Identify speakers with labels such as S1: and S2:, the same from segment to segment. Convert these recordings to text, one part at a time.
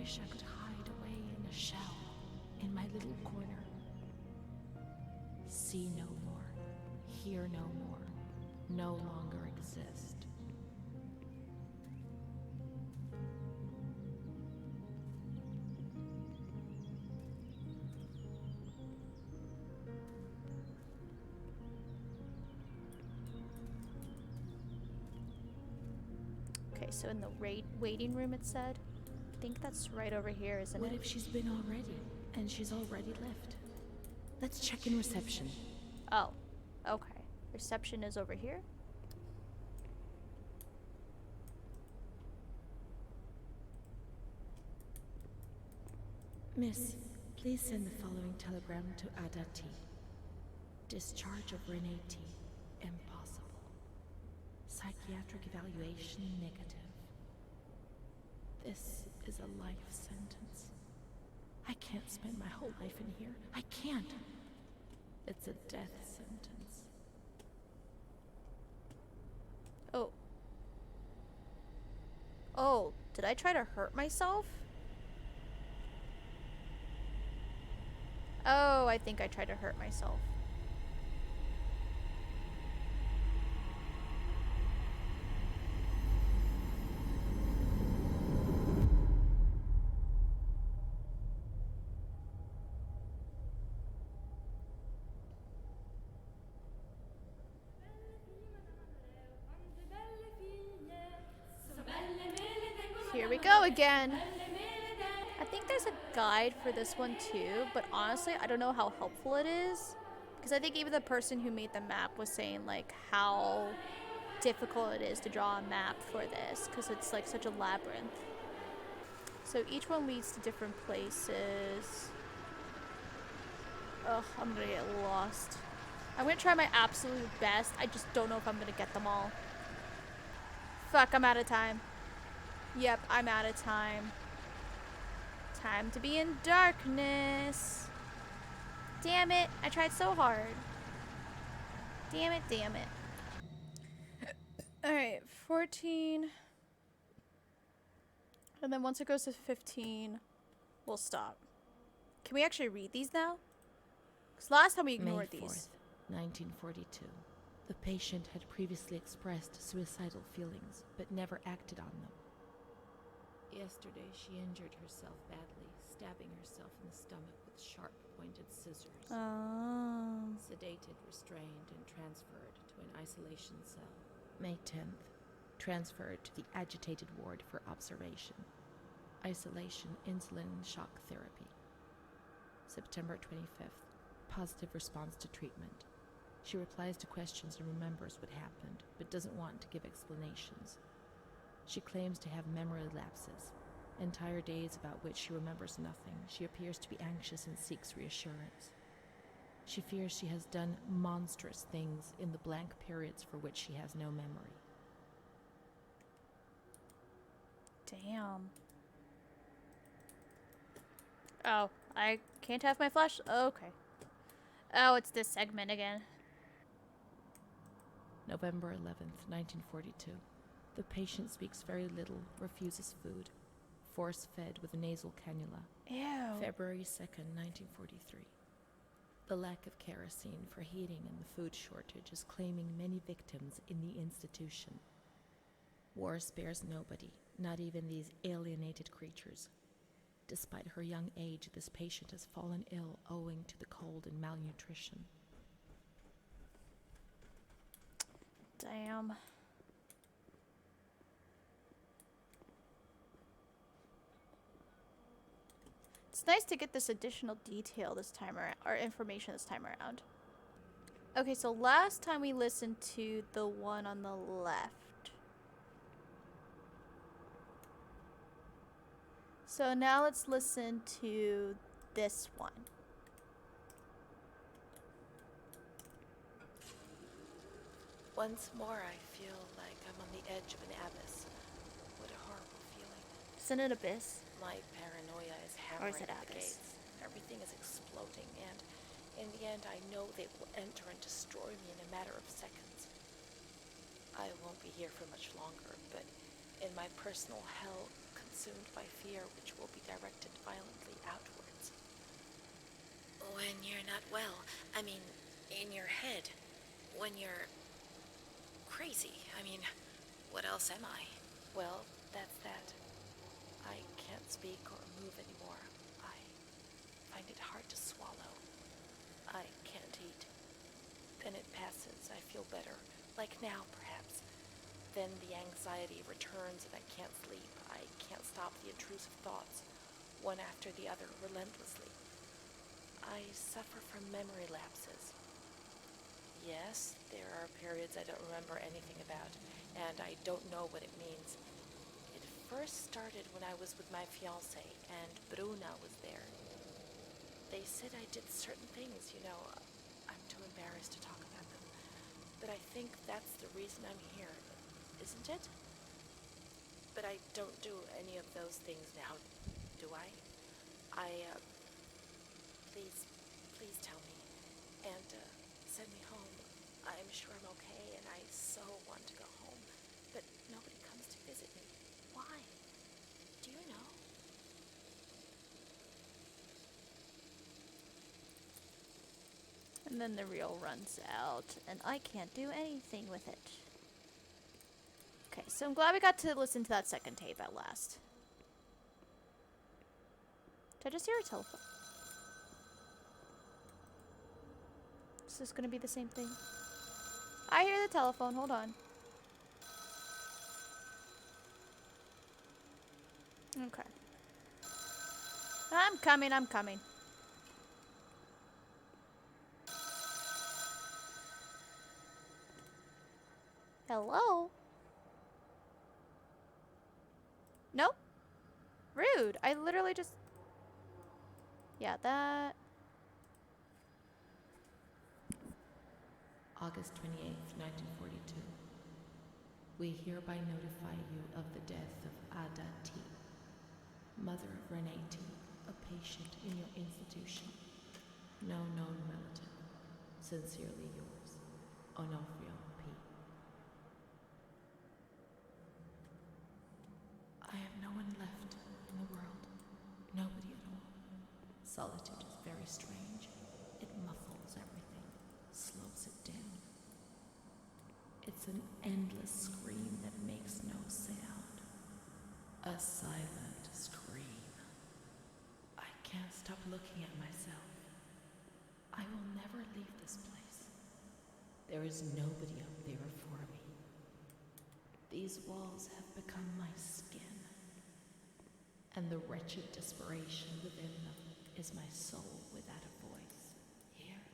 S1: wish I could hide away in a shell, in my little corner. See no more, hear no more, no longer exist.
S2: Okay, so in the waiting room it said. I think that's right over here, isn't it?
S1: What if she's been already, and she's already left? Let's check in reception.
S2: Oh, okay. Reception is over here.
S1: Miss, please send the following telegram to Ada T. Discharge of Renee T. Impossible. Psychiatric evaluation negative. This is a life sentence. I can't spend my whole life in here. I can't. It's a death sentence.
S2: Oh. Oh, did I try to hurt myself? Oh, I think I tried to hurt myself. Here we go again. I think there's a guide for this one too, but honestly, I don't know how helpful it is. Because I think even the person who made the map was saying like how difficult it is to draw a map for this, because it's like such a labyrinth. So each one leads to different places. Ugh, I'm gonna get lost. I'm gonna try my absolute best. I just don't know if I'm gonna get them all. Fuck, I'm out of time. Yep, I'm out of time. Time to be in darkness. Damn it, I tried so hard. Damn it, damn it. Alright, 14. And then once it goes to 15, we'll stop. Can we actually read these now? Because last time we ignored
S1: May 4th,
S2: these.
S1: 1942. The patient had previously expressed suicidal feelings, but never acted on them. Yesterday, she injured herself badly, stabbing herself in the stomach with sharp-pointed scissors. Sedated, restrained, and transferred to an isolation cell. May 10th. Transferred to the agitated ward for observation. Isolation, insulin, and shock therapy. September 25th. Positive response to treatment. She replies to questions and remembers what happened, but doesn't want to give explanations. She claims to have memory lapses, entire days about which she remembers nothing. She appears to be anxious and seeks reassurance. She fears she has done monstrous things in the blank periods for which she has no memory.
S2: Damn. Oh, I can't have my flash? Okay. Oh, it's this segment again.
S1: November 11th, 1942. The patient speaks very little, refuses food, force-fed with a nasal cannula.
S2: Ew.
S1: February 2nd, 1943. The lack of kerosene for heating and the food shortage is claiming many victims in the institution. War spares nobody, not even these alienated creatures. Despite her young age, this patient has fallen ill owing to the cold and malnutrition.
S2: Damn. It's nice to get this additional detail this time around, or information this time around. Okay, so last time we listened to the one on the left. So now let's listen to this one.
S1: Once more, I feel like I'm on the edge of an abyss. What a horrible feeling.
S2: Is it an abyss?
S1: My paranoia is
S2: Or
S1: hammering
S2: is it
S1: at the
S2: abyss?
S1: gates. Everything is exploding, and in the end, I know they will enter and destroy me in a matter of seconds. I won't be here for much longer, but in my personal hell, consumed by fear which will be directed violently outwards. When you're not well, I mean, in your head, when you're crazy, I mean, what else am I? Well, that's that. I can't speak or move anymore. I find it hard to swallow. I can't eat. Then it passes, I feel better, like now perhaps. Then the anxiety returns and I can't sleep. I can't stop the intrusive thoughts, one after the other, relentlessly. I suffer from memory lapses. Yes, there are periods I don't remember anything about, and I don't know what it means. It first started when I was with my fiancé, and Bruna was there. They said I did certain things, you know. I'm too embarrassed to talk about them. But I think that's the reason I'm here, isn't it? But I don't do any of those things now, do I? Please tell me, and send me home. I'm sure I'm okay, and I so want to go home, but nobody comes to visit me. Why? Do you know?
S2: And then the reel runs out, and I can't do anything with it. Okay, so I'm glad we got to listen to that second tape at last. Did I just hear a telephone? Is this gonna be the same thing? I hear the telephone, hold on. Okay. I'm coming. Hello? Nope. Rude. I literally just... Yeah, that...
S1: August 28th, 1942. We hereby notify you of the death of Ada T., mother of Renee T., a patient in your institution. No known relative. Sincerely yours, Onofrio P. I have no one left in the world. Nobody at all. Solitude is very strange. It muffles everything, slows it down. It's an endless scream that makes no sound. A silent scream. I can't stop looking at myself. I will never leave this place. There is nobody up there for me. These walls have become my skin, and the wretched desperation within them is my soul without a voice. Here,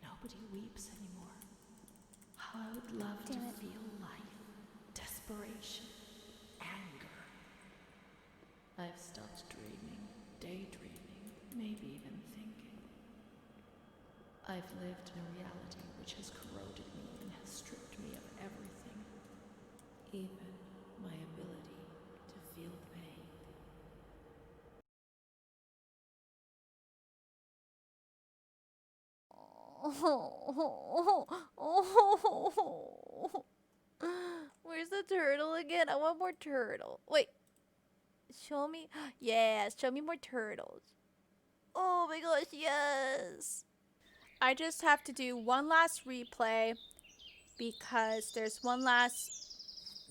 S1: nobody weeps anymore. How I would love to feel life, desperation, anger. I've stopped dreaming, daydreaming, maybe even thinking. I've lived in a reality which has corroded me and has stripped me of everything, even my ability to feel pain.
S2: Where's the turtle again? I want more turtle. Wait. Show me. Yes, show me more turtles. Oh my gosh, yes. I just have to do one last replay because there's one last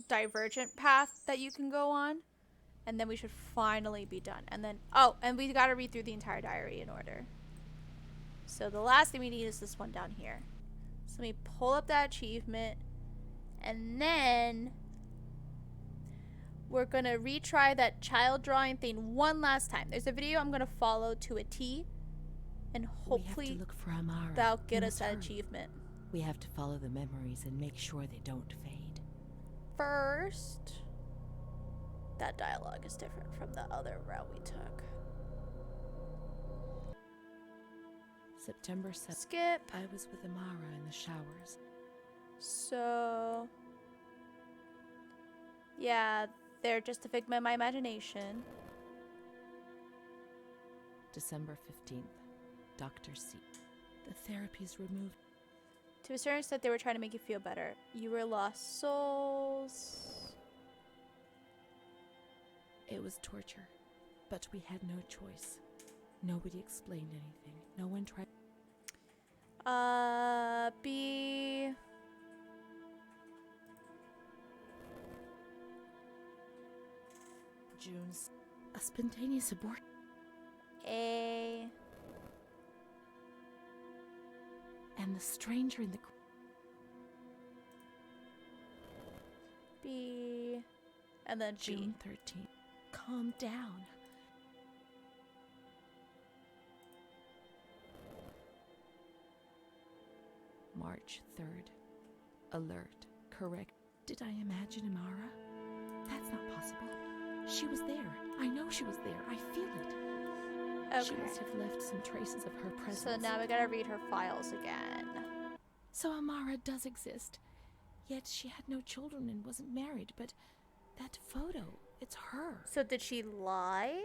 S2: divergent path that you can go on. And then we should finally be done. And then, oh, and we gotta read through the entire diary in order. So the last thing we need is this one down here. So let me pull up that achievement. And then we're gonna retry that child drawing thing one last time. There's a video I'm gonna follow to a T. And hopefully
S1: we have to look for Amara.
S2: that'll get us that achievement.
S1: We have to follow the memories and make sure they don't fade.
S2: First, that dialogue is different from the other route we took.
S1: September 7th.
S2: Skip.
S1: I was with Amara in the showers.
S2: So, yeah, they're just a figment of my imagination.
S1: December 15th. Dr. C. The therapies removed.
S2: To a certain extent, they were trying to make you feel better. You were lost souls.
S1: It was torture, but we had no choice. Nobody explained anything. No one tried.
S2: B.
S1: June's a spontaneous abortion.
S2: A.
S1: And the stranger in the
S2: B. And then
S1: June 13th. Calm down. March 3rd. Alert. Correct. Did I imagine Amara? That's not possible. She was there. I know she was there. I feel it.
S2: Okay.
S1: She must have left some traces of her presence.
S2: So now we gotta read her files again.
S1: So Amara does exist. Yet she had no children and wasn't married, but that photo, it's her.
S2: So did she lie?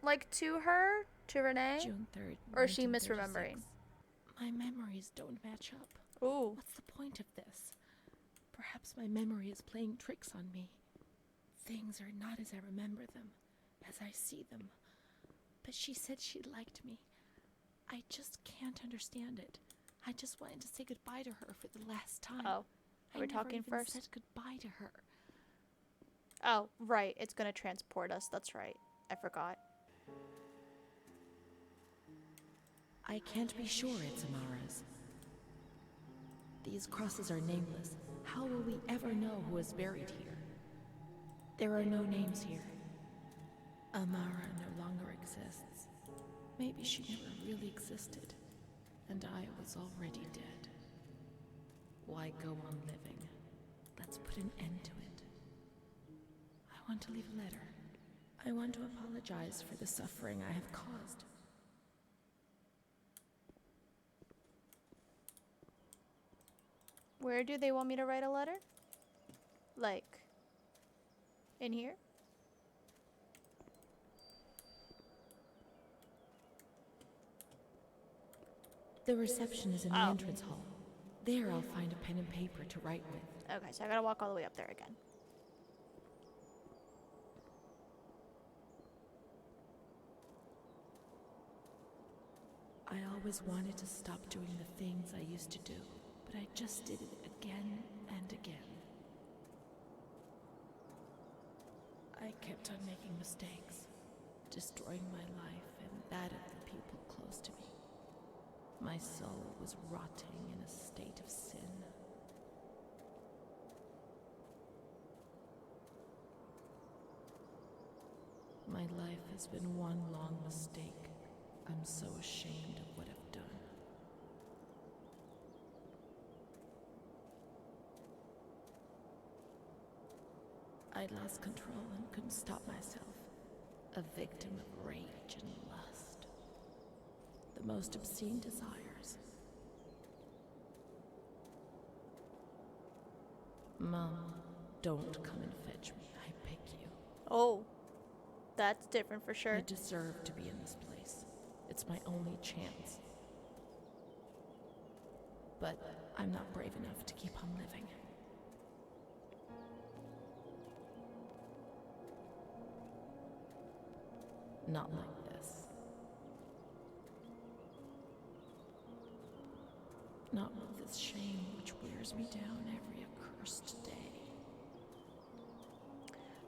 S2: Like to her? To Renee?
S1: June 3rd.
S2: Or is she
S1: 1936.
S2: misremembering?
S1: My memories don't match up.
S2: Ooh.
S1: What's the point of this? Perhaps my memory is playing tricks on me. Things are not as I remember them, as I see them. But she said she liked me. I just can't understand it. I just wanted to say goodbye to her for the last time.
S2: Oh. Are we talking
S1: I never
S2: first?
S1: even said goodbye to her.
S2: Oh, right. It's gonna transport us. That's right. I forgot.
S1: I can't be sure it's Amara's. These crosses are nameless. How will we ever know who is buried here? There are no names here. Amara no longer exists. Maybe she never really existed, and I was already dead. Why go on living? Let's put an end to it. I want to leave a letter. I want to apologize for the suffering I have caused.
S2: Where do they want me to write a letter? Like, in here?
S1: The reception is in the
S2: Oh.
S1: entrance hall. There I'll find a pen and paper to write with.
S2: Okay, so I gotta walk all the way up there again.
S1: I always wanted to stop doing the things I used to do, but I just did it again and again. I kept on making mistakes, destroying my life and that of the people close to me. My soul was rotting in a state of sin. My life has been one long mistake. I'm so ashamed of what I've done. I lost control and couldn't stop myself. A victim of rage and lust. The most obscene desires. Mom, don't come and fetch me, I beg you.
S2: Oh, that's different for sure.
S1: I deserve to be in this place. It's my only chance. But I'm not brave enough to keep on living. Not like this. Not with this shame which wears me down every accursed day.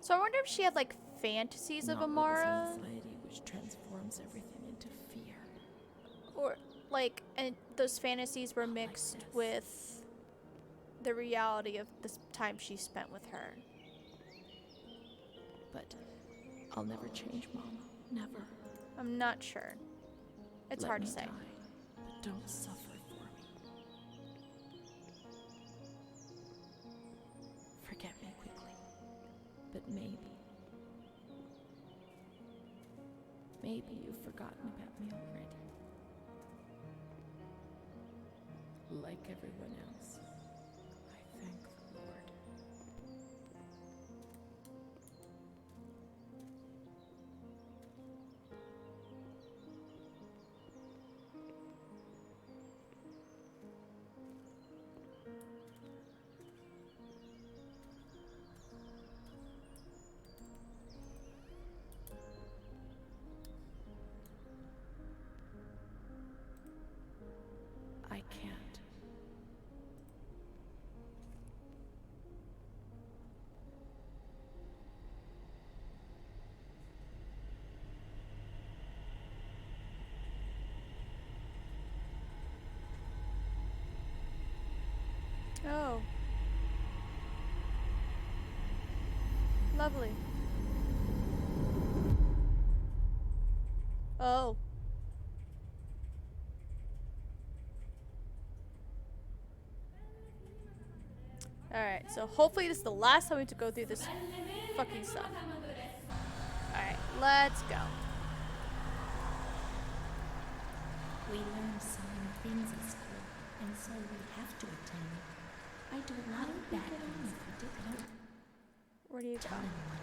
S2: So I wonder if she had like fantasies of
S1: Not with
S2: Amara,
S1: this anxiety which transforms everything into fear.
S2: or like, and those fantasies were
S1: Like
S2: mixed
S1: this.
S2: with the reality of this time she spent with her.
S1: But I'll never change, Mama. Never.
S2: I'm not sure. It's
S1: Let
S2: hard
S1: me
S2: to say.
S1: Die, but don't suffer for me. Forget me quickly. But maybe you've forgotten about me already. Like everyone else, I thank the Lord.
S2: Oh. Lovely. Oh. Alright, so hopefully this is the last time we have to go through this fucking stuff. Alright, let's go.
S1: We learn so many things at school, and so we have to attend. I do a lot of bad things if I don't
S2: Where do you
S1: tell
S2: go?
S1: anyone.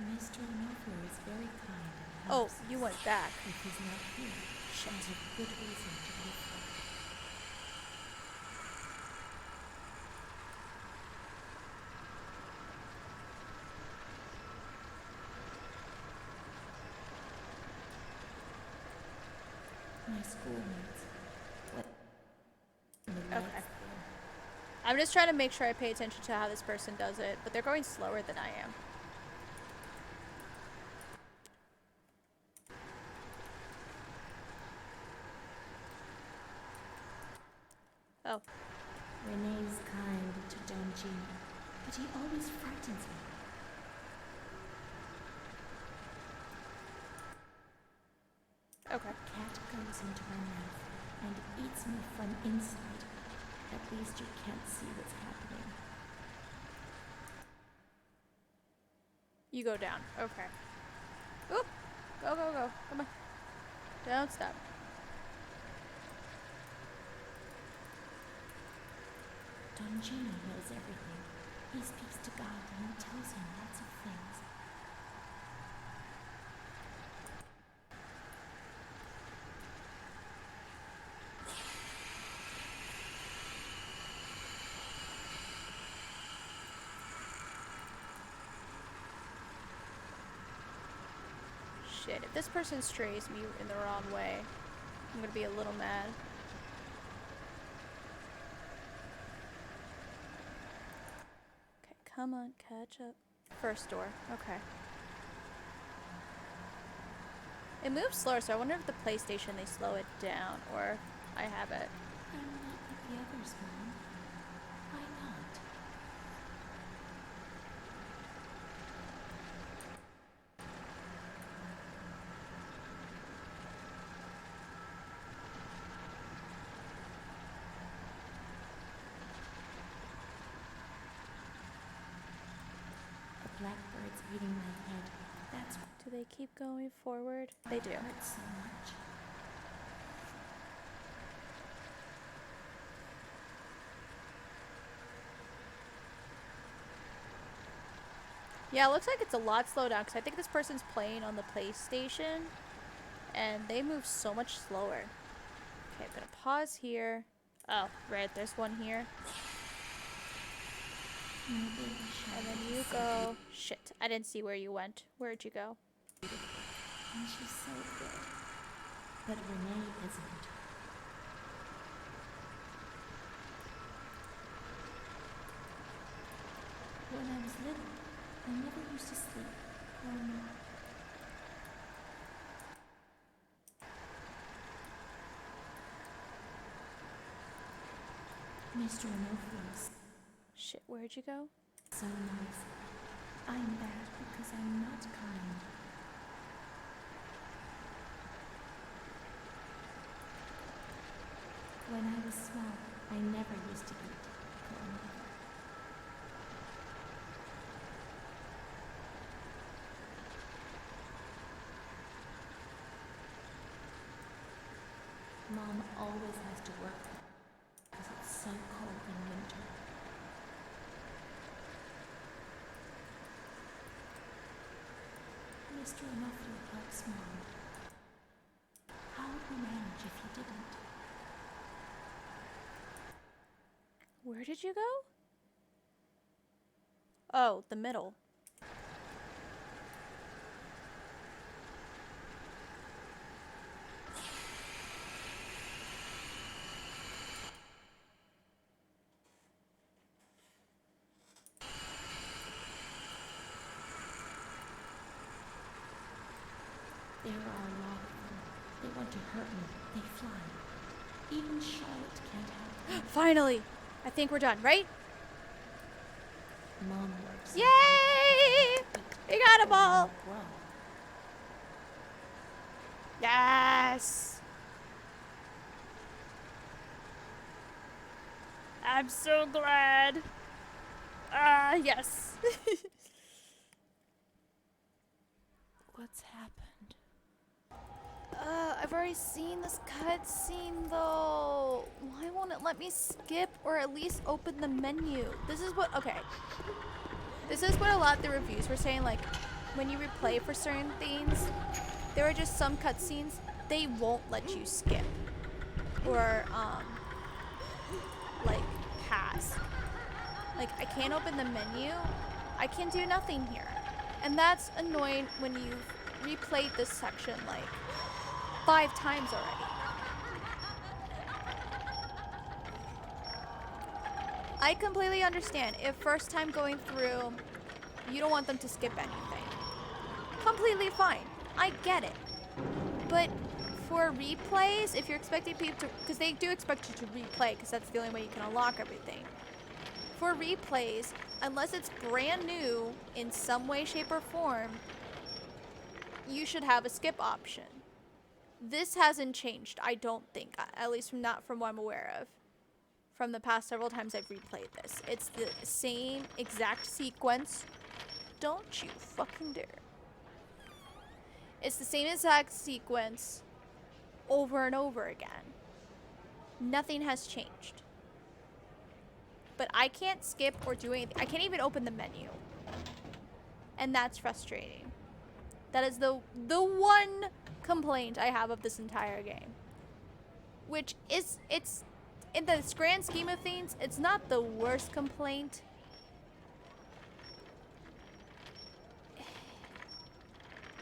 S1: Mr. Onofrio is very kind and
S2: Oh,
S1: helps
S2: you
S1: us.
S2: went back.
S1: If he's not here, she has a good reason to live for. My schoolmates. What? The
S2: Okay.
S1: lights there.
S2: I'm just trying to make sure I pay attention to how this person does it, but they're going slower than I am. Oh.
S1: Renee's kind to Don Gino, but he always frightens me.
S2: Okay.
S1: Cat goes into my mouth and eats me from inside. At least you can't see what's happening.
S2: You go down. Okay. Oop. Go, go, go. Come on. Don't stop.
S1: Don Gino knows everything. He speaks to God and he tells him lots of things.
S2: Shit, if this person strays me in the wrong way, I'm gonna be a little mad. Okay, come on, catch up. First door. Okay. It moves slower, so I wonder if the PlayStation they slow it down, or I have it.
S1: I'm not like the others, Mom. Why not? The blackbird's eating my head. That's what
S2: Do they keep going forward? They do.
S1: hurts so much.
S2: Yeah, it looks like it's a lot slowed down, because I think this person's playing on the PlayStation, and they move so much slower. Okay, I'm gonna pause here. Oh, right, there's one here.
S1: My baby
S2: And then
S1: Charlotte
S2: you
S1: is so
S2: go. Shit, I didn't see where you went. Where'd you go?
S1: beautiful, and she's so good. But Renee isn't. When I was little, I never used to sleep. Mr. Onofrio's
S2: Shit, where'd you go?
S1: so nice. I'm bad because I'm not kind. When I was small, I never used to eat corn. Mom always has to work because it's so cold in winter. Mr. Onofrio helps Mom. How would we manage if he didn't?
S2: Where did you go? Oh, the middle.
S1: There are a lot of them. want to hurt me, they fly. Even Charlotte can't help it.
S2: Finally! I think we're done, right?
S1: Mom works.
S2: Yay! We got a ball! Yes! I'm so glad. Yes.
S1: What's happened?
S2: I've already seen this cutscene though. Why won't it let me skip or at least open the menu? This is what, okay. This is what a lot of the reviews were saying, like, when you replay for certain things, there are just some cutscenes they won't let you skip. Or, like, pass. Like, I can't open the menu. I can do nothing here. And that's annoying when you've replayed this section, like, 5 times already. I completely understand if first time going through, you don't want them to skip anything. Completely fine. I get it. But for replays, if you're expecting people to, because they do expect you to replay, because that's the only way you can unlock everything. For replays, unless it's brand new in some way, shape, or form, you should have a skip option. This hasn't changed, I don't think, at least not from what I'm aware of. From the past several times I've replayed this. It's the same exact sequence. Don't you fucking dare. It's the same exact sequence over and over again. Nothing has changed. But I can't skip or do anything. I can't even open the menu. And that's frustrating. That is the one complaint I have of this entire game. Which is, it's, in the grand scheme of things, it's not the worst complaint.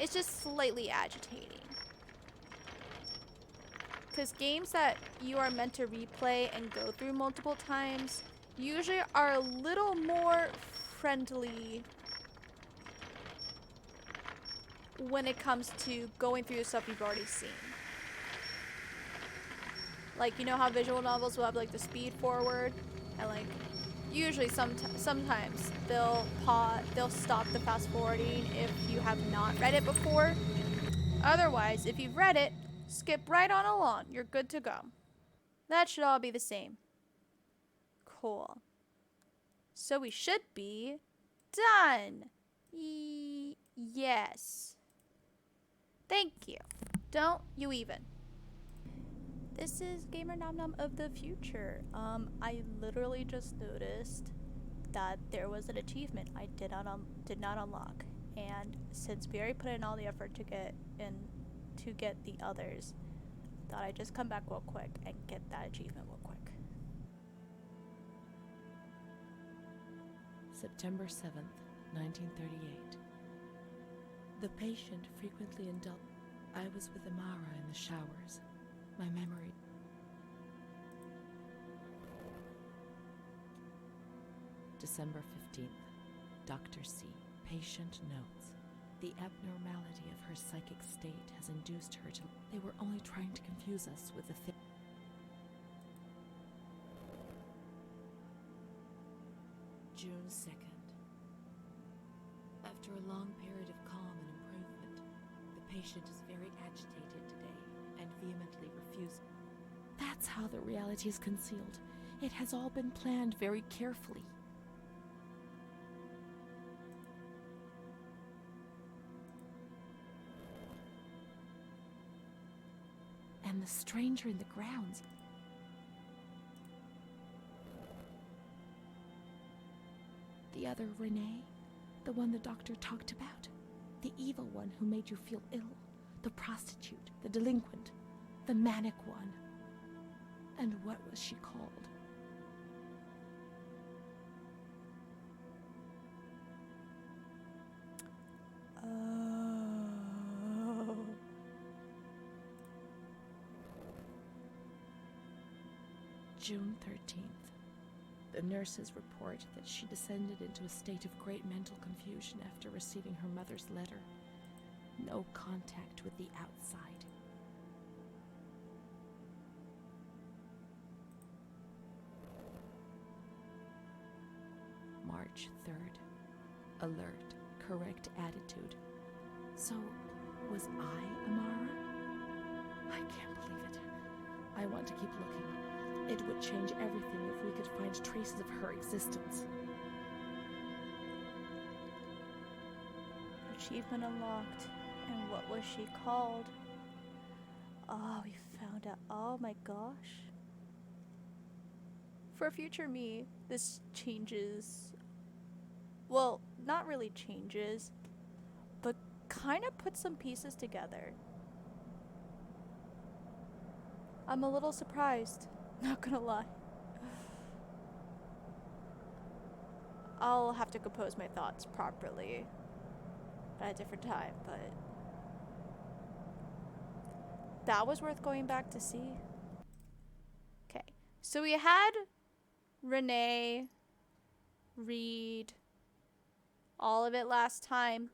S2: It's just slightly agitating. Because games that you are meant to replay and go through multiple times usually are a little more friendly when it comes to going through the stuff you've already seen. Like, you know how visual novels will have like the speed forward, and like usually sometimes they'll stop the fast forwarding if you have not read it before. Otherwise, if you've read it, skip right on along. You're good to go. That should all be the same. Cool. So we should be done. Yes. Thank you. Don't you even. This is Gamer Nom-Nom of the future. I literally just noticed that there was an achievement I did not unlock, and since we already put in all the effort to get the others, thought I'd just come back real quick and get that achievement real quick.
S1: September 7th, 1938. The patient frequently indulged. I was with Amara in the showers. My memory. December 15th. Dr. C. Patient notes. The abnormality of her psychic state has induced her to. They were only trying to confuse us with the thing. June 2nd. After a long period of calm and improvement, the patient is very agitated today and vehemently refuses. That's how the reality is concealed. It has all been planned very carefully. And the stranger in the grounds. The other Renee, the one the doctor talked about, the evil one who made you feel ill, the prostitute, the delinquent, the manic one. And what was she called? June 13th. The nurses report that she descended into a state of great mental confusion after receiving her mother's letter. No contact with the outside. March 3rd. Alert, correct attitude. So, was I Amara? I can't believe it. I want to keep looking. It would change everything if we could find traces of her existence.
S2: Achievement unlocked. And what was she called? Oh, we found out. Oh my gosh. For future me, this changes. Well, not really changes, but kind of puts some pieces together. I'm a little surprised, not gonna lie. I'll have to compose my thoughts properly at a different time, but that was worth going back to see. Okay, so we had Renee read all of it last time.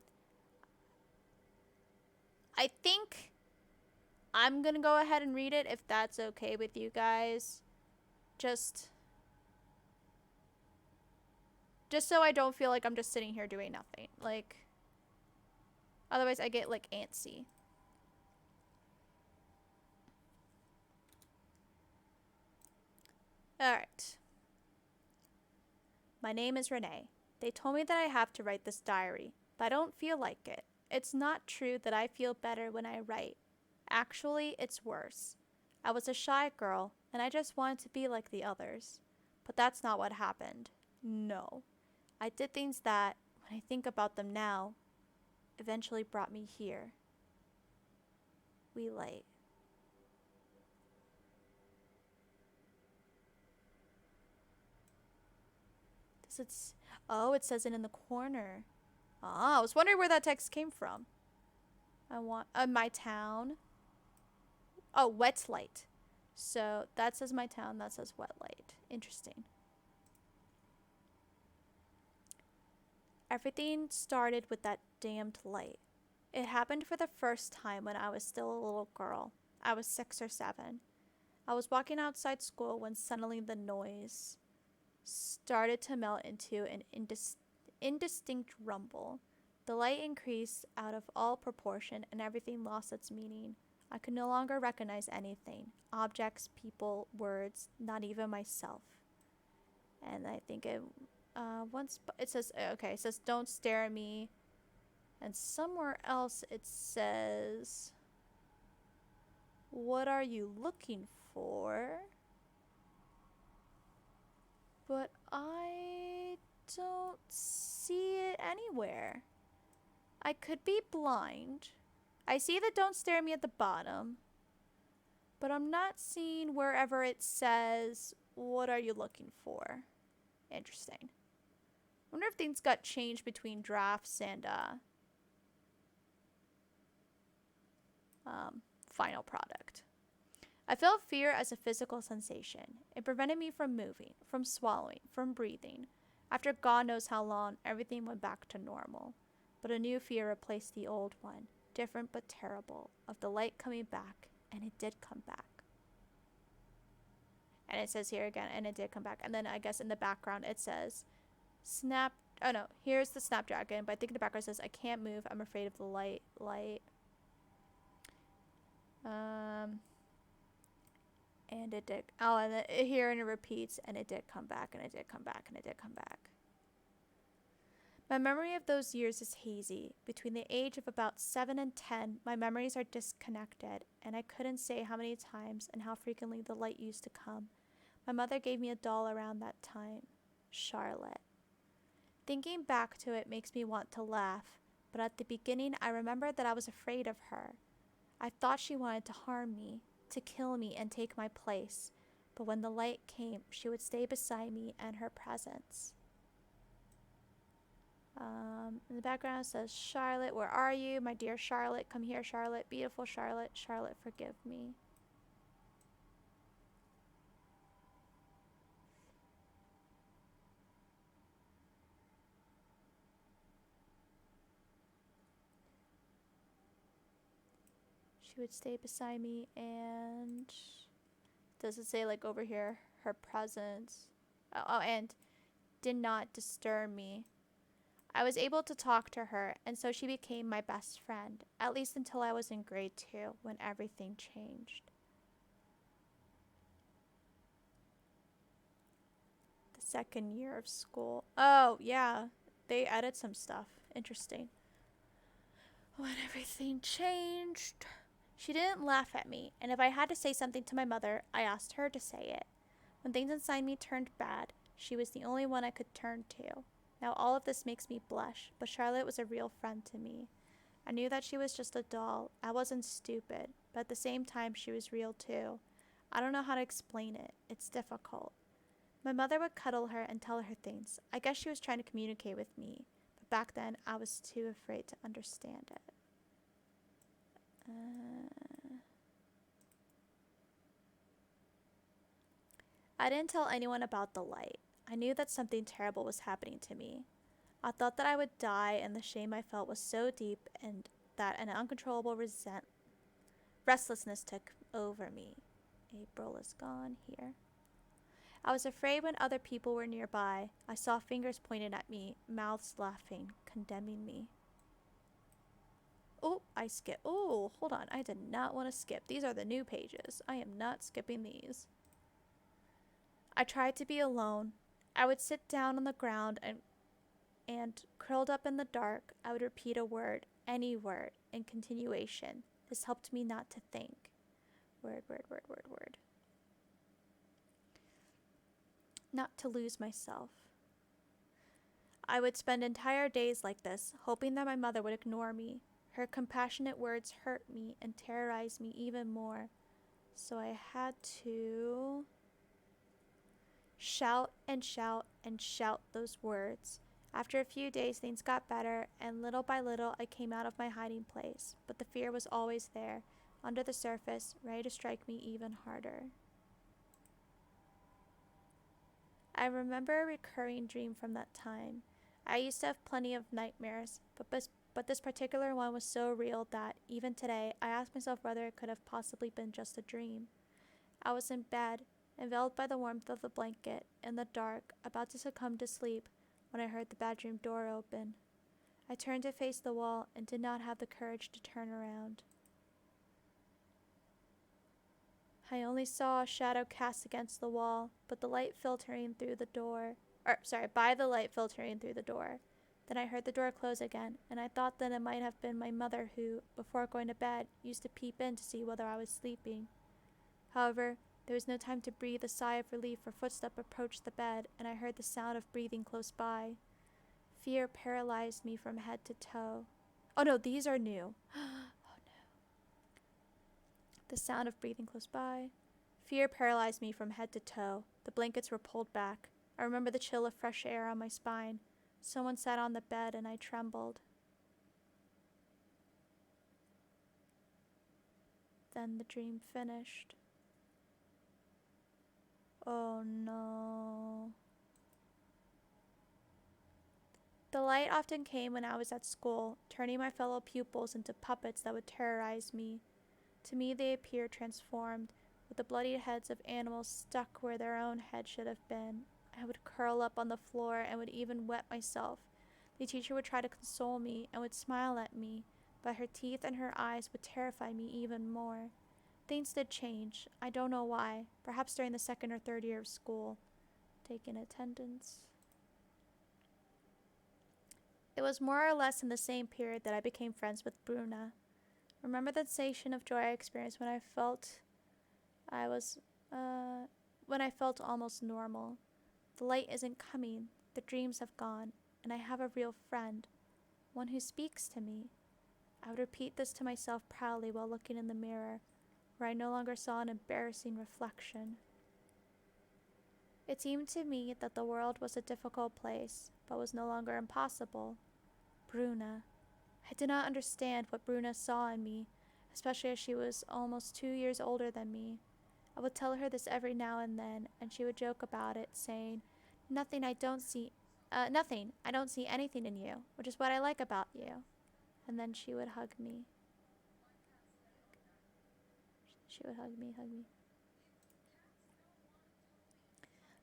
S2: I think I'm gonna go ahead and read it if that's okay with you guys. Just so I don't feel like I'm just sitting here doing nothing. Like, otherwise I get like antsy. Alright. My name is Renee. They told me that I have to write this diary, but I don't feel like it. It's not true that I feel better when I write. Actually, it's worse. I was a shy girl, and I just wanted to be like the others. But that's not what happened. No. I did things that, when I think about them now, eventually brought me here. We light. Does it... Oh, it says it in the corner. Ah, I was wondering where that text came from. I want... my town. Oh, wet light. So that says my town, that says wet light. Interesting. Everything started with that damned light. It happened for the first time when I was still a little girl. I was 6 or 7. I was walking outside school when suddenly the noise started to melt into an indistinct rumble. The light increased out of all proportion and everything lost its meaning. I could no longer recognize anything. Objects, people, words, not even myself. And I think it says, okay, it says don't stare at me. And somewhere else it says, what are you looking for? But I don't see it anywhere. I could be blind. I see the don't stare at me at the bottom, but I'm not seeing wherever it says, what are you looking for? Interesting. I wonder if things got changed between drafts and final product. I felt fear as a physical sensation. It prevented me from moving, from swallowing, from breathing. After God knows how long, everything went back to normal. But a new fear replaced the old one, different but terrible, of the light coming back, and it did come back. And it says here again, and it did come back. And then I guess in the background it says, here's the Snapdragon, but I think in the background it says, I can't move, I'm afraid of the light. And it did, and here and it repeats, and it did come back, and it did come back, and it did come back. My memory of those years is hazy. Between the age of about 7 and 10, my memories are disconnected, and I couldn't say how many times and how frequently the light used to come. My mother gave me a doll around that time, Charlotte. Thinking back to it makes me want to laugh, but at the beginning I remember that I was afraid of her. I thought she wanted to harm me, to kill me and take my place, but when the light came, she would stay beside me and her presence. In the background it says, Charlotte, where are you? My dear Charlotte, come here, Charlotte. Beautiful Charlotte. Charlotte, forgive me. She would stay beside me, and does it say like over here, her presence? Oh, and did not disturb me. I was able to talk to her, and so she became my best friend, at least until I was in grade 2, when everything changed. The second year of school. Oh, yeah. They added some stuff. Interesting. When everything changed, she didn't laugh at me, and if I had to say something to my mother, I asked her to say it. When things inside me turned bad, she was the only one I could turn to. Now all of this makes me blush, but Charlotte was a real friend to me. I knew that she was just a doll. I wasn't stupid, but at the same time she was real too. I don't know how to explain it. It's difficult. My mother would cuddle her and tell her things. I guess she was trying to communicate with me, but back then I was too afraid to understand it. I didn't tell anyone about the light. I knew that something terrible was happening to me. I thought that I would die, and the shame I felt was so deep and that an uncontrollable restlessness took over me. April is gone here. I was afraid when other people were nearby. I saw fingers pointed at me, mouths laughing, condemning me. Oh, I skipped. Oh, hold on. I did not want to skip. These are the new pages. I am not skipping these. I tried to be alone. I would sit down on the ground and curled up in the dark, I would repeat a word, any word, in continuation. This helped me not to think. Word, word, word, word, word. Not to lose myself. I would spend entire days like this, hoping that my mother would ignore me. Her compassionate words hurt me and terrorized me even more. So I had to shout and shout and shout those words. After a few days, things got better, and little by little, I came out of my hiding place. But the fear was always there, under the surface, ready to strike me even harder. I remember a recurring dream from that time. I used to have plenty of nightmares, but this particular one was so real that, even today, I ask myself whether it could have possibly been just a dream. I was in bed, enveloped by the warmth of the blanket, in the dark, about to succumb to sleep, when I heard the bedroom door open. I turned to face the wall and did not have the courage to turn around. I only saw a shadow cast against the wall, but the light filtering through the door, by the light filtering through the door. Then I heard the door close again, and I thought that it might have been my mother who, before going to bed, used to peep in to see whether I was sleeping. However, there was no time to breathe a sigh of relief. Her footstep approached the bed, and I heard the sound of breathing close by. Fear paralyzed me from head to toe. Oh no, these are new. Oh no. The sound of breathing close by. Fear paralyzed me from head to toe. The blankets were pulled back. I remember the chill of fresh air on my spine. Someone sat on the bed, and I trembled. Then the dream finished. Oh no. The light often came when I was at school, turning my fellow pupils into puppets that would terrorize me. To me, they appeared transformed, with the bloodied heads of animals stuck where their own head should have been. I would curl up on the floor and would even wet myself. The teacher would try to console me and would smile at me, but her teeth and her eyes would terrify me even more. Things did change. I don't know why. Perhaps during the second or third year of school. Taking attendance. It was more or less in the same period that I became friends with Bruna. Remember the sensation of joy I experienced when I felt almost normal. The light isn't coming, the dreams have gone, and I have a real friend, one who speaks to me. I would repeat this to myself proudly while looking in the mirror, where I no longer saw an embarrassing reflection. It seemed to me that the world was a difficult place, but was no longer impossible. Bruna. I did not understand what Bruna saw in me, especially as she was almost 2 years older than me. I would tell her this every now and then, and she would joke about it, saying, nothing, I don't see anything in you, which is what I like about you. And then she would hug me. Hug me.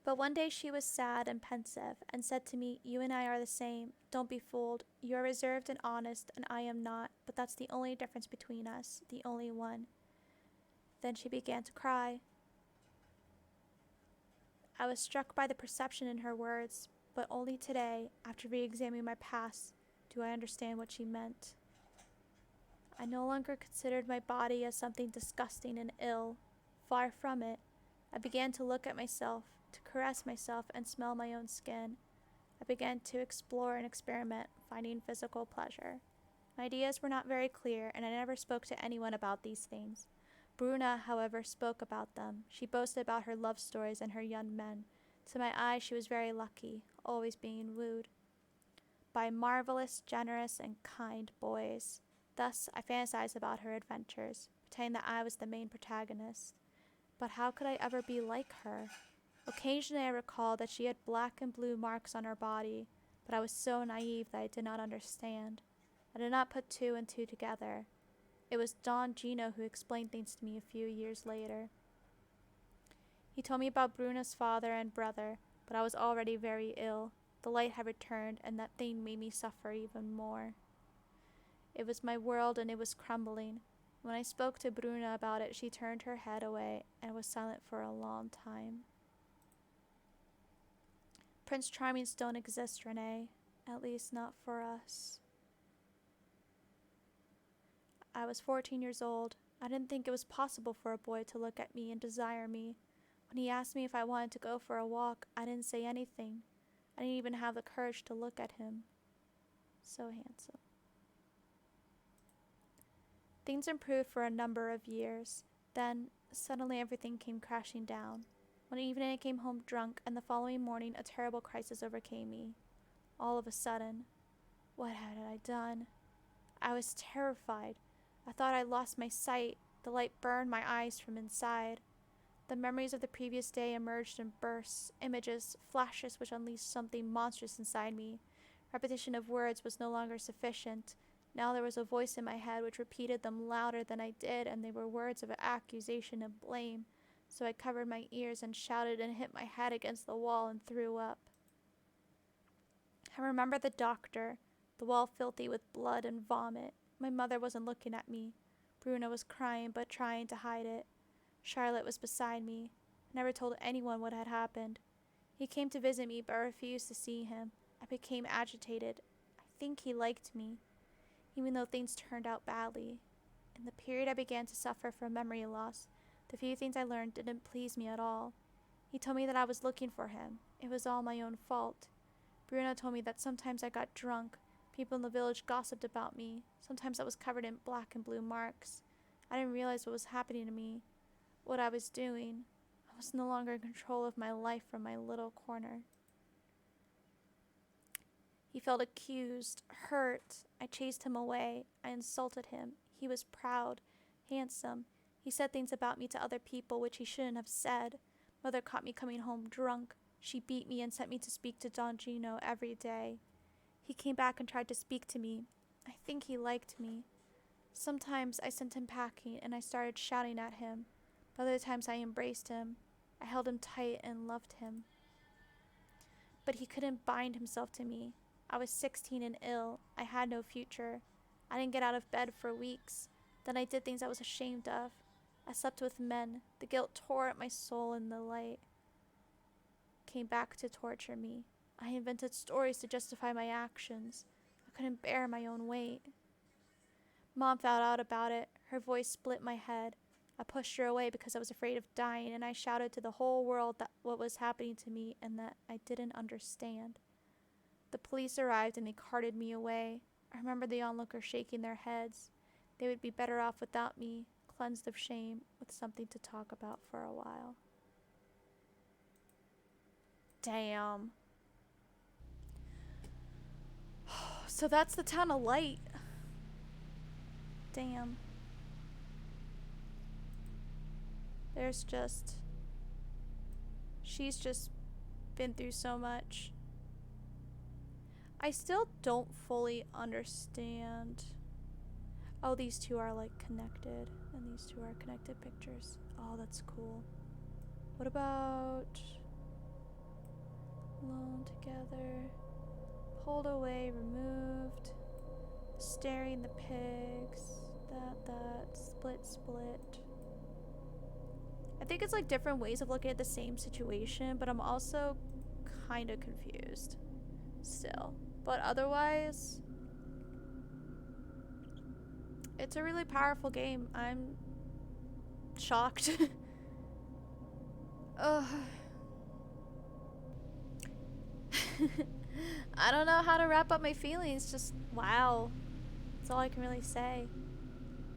S2: But one day she was sad and pensive and said to me, "You and I are the same. Don't be fooled. You are reserved and honest, and I am not, but that's the only difference between us, the only one." Then she began to cry. I was struck by the perception in her words, but only today, after re-examining my past, do I understand what she meant. I no longer considered my body as something disgusting and ill. Far from it. I began to look at myself, to caress myself and smell my own skin. I began to explore and experiment, finding physical pleasure. My ideas were not very clear, and I never spoke to anyone about these things. Bruna, however, spoke about them. She boasted about her love stories and her young men. To my eyes, she was very lucky, always being wooed by marvelous, generous, and kind boys. Thus, I fantasized about her adventures, pretending that I was the main protagonist. But how could I ever be like her? Occasionally I recalled that she had black and blue marks on her body, but I was so naive that I did not understand. I did not put two and two together. It was Don Gino who explained things to me a few years later. He told me about Bruna's father and brother, but I was already very ill. The light had returned, and that thing made me suffer even more. It was my world, and it was crumbling. When I spoke to Bruna about it, she turned her head away and was silent for a long time. Prince Charmings don't exist, Renee. At least not for us. I was 14 years old. I didn't think it was possible for a boy to look at me and desire me. When he asked me if I wanted to go for a walk, I didn't say anything. I didn't even have the courage to look at him. So handsome. Things improved for a number of years. Then, suddenly everything came crashing down. One evening I came home drunk, and the following morning a terrible crisis overcame me. All of a sudden. What had I done? I was terrified. I thought I lost my sight. The light burned my eyes from inside. The memories of the previous day emerged in bursts, images, flashes which unleashed something monstrous inside me. Repetition of words was no longer sufficient. Now there was a voice in my head which repeated them louder than I did, and they were words of accusation and blame. So I covered my ears and shouted and hit my head against the wall and threw up. I remember the doctor, the wall filthy with blood and vomit. My mother wasn't looking at me. Bruna was crying but trying to hide it. Charlotte was beside me. I never told anyone what had happened. He came to visit me but I refused to see him. I became agitated. I think he liked me, even though things turned out badly. In the period I began to suffer from memory loss. The few things I learned didn't please me at all. He told me that I was looking for him. It was all my own fault. Bruno told me that sometimes I got drunk. People in the village gossiped about me. Sometimes I was covered in black and blue marks. I didn't realize what was happening to me, what I was doing. I was no longer in control of my life from my little corner. He felt accused, hurt. I chased him away. I insulted him. He was proud, handsome. He said things about me to other people which he shouldn't have said. Mother caught me coming home drunk. She beat me and sent me to speak to Don Gino every day. He came back and tried to speak to me. I think he liked me. Sometimes I sent him packing and I started shouting at him. But other times I embraced him. I held him tight and loved him. But he couldn't bind himself to me. I was 16 and ill. I had no future. I didn't get out of bed for weeks. Then I did things I was ashamed of. I slept with men. The guilt tore at my soul, and the light came back to torture me. I invented stories to justify my actions. I couldn't bear my own weight. Mom found out about it. Her voice split my head. I pushed her away because I was afraid of dying, and I shouted to the whole world that what was happening to me and that I didn't understand. The police arrived and they carted me away. I remember the onlookers shaking their heads. They would be better off without me, cleansed of shame, with something to talk about for a while. Damn. So that's the town of Light. Damn. She's just been through so much. I still don't fully understand. Oh, these two are like connected, and these two are connected pictures. Oh, that's cool. What about alone together, pulled away, removed, staring the pigs, that, split. I think it's like different ways of looking at the same situation, but I'm also kind of confused still. But otherwise, it's a really powerful game. I'm shocked. Ugh. I don't know how to wrap up my feelings. Just wow. That's all I can really say.